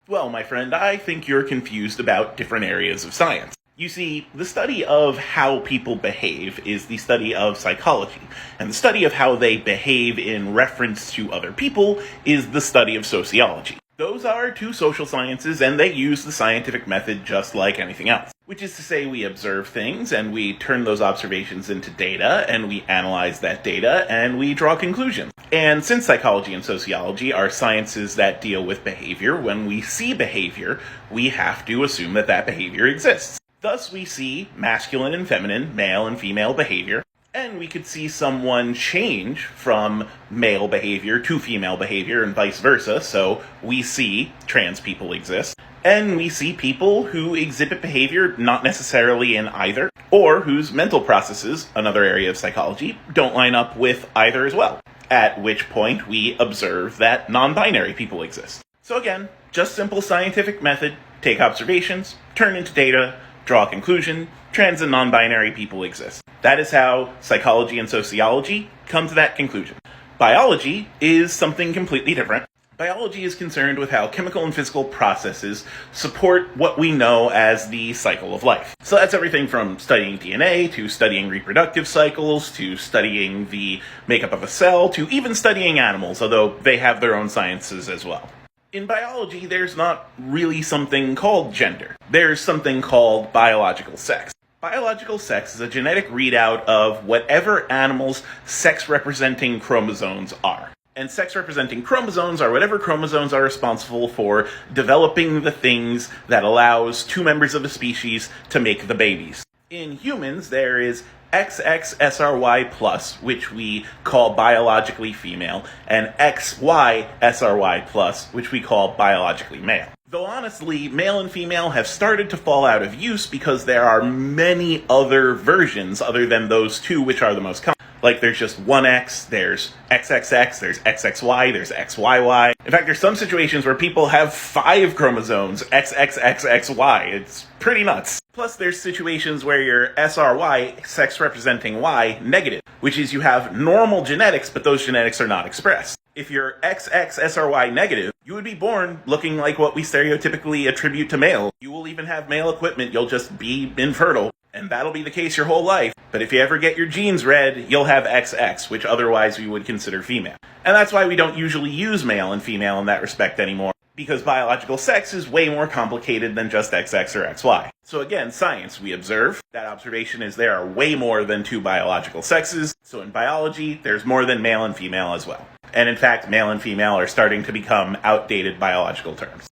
Well, my friend, I think you're confused about different areas of science. You see, the study of how people behave is the study of psychology, and the study of how they behave in reference to other people is the study of sociology. Those are two social sciences, and they use the scientific method just like anything else. Which is to say, we observe things, and we turn those observations into data, and we analyze that data, and we draw conclusions. And since psychology and sociology are sciences that deal with behavior, when we see behavior, we have to assume that that behavior exists. Thus, we see masculine and feminine, male and female behavior, and we could see someone change from male behavior to female behavior and vice versa, so we see trans people exist. And we see people who exhibit behavior not necessarily in either, or whose mental processes, another area of psychology, don't line up with either as well. At which point we observe that non-binary people exist. So again, just simple scientific method, take observations, turn into data, draw a conclusion, trans and non-binary people exist. That is how psychology and sociology come to that conclusion. Biology is something completely different. Biology is concerned with how chemical and physical processes support what we know as the cycle of life. So that's everything from studying DNA, to studying reproductive cycles, to studying the makeup of a cell, to even studying animals, although they have their own sciences as well. In biology, there's not really something called gender. There's something called biological sex. Biological sex is a genetic readout of whatever animal's sex-representing chromosomes are. And sex-representing chromosomes are whatever chromosomes are responsible for developing the things that allows two members of a species to make the babies. In humans, there is XXSRY+, which we call biologically female, and XYSRY+, which we call biologically male. Though honestly, male and female have started to fall out of use because there are many other versions other than those two which are the most common. Like, there's just one X, there's XXX, there's XXY, there's XYY. In fact, there's some situations where people have 5 chromosomes, XXXXY. It's pretty nuts. Plus, there's situations where your SRY, sex representing Y, negative, which is you have normal genetics, but those genetics are not expressed. If you're XXSRY negative, you would be born looking like what we stereotypically attribute to male. You will even have male equipment, you'll just be infertile. And that'll be the case your whole life. But if you ever get your genes read, you'll have XX, which otherwise we would consider female. And that's why we don't usually use male and female in that respect anymore, because biological sex is way more complicated than just XX or XY. So again, science, we observe. That observation is there are way more than 2 biological sexes. So in biology, there's more than male and female as well. And in fact, male and female are starting to become outdated biological terms.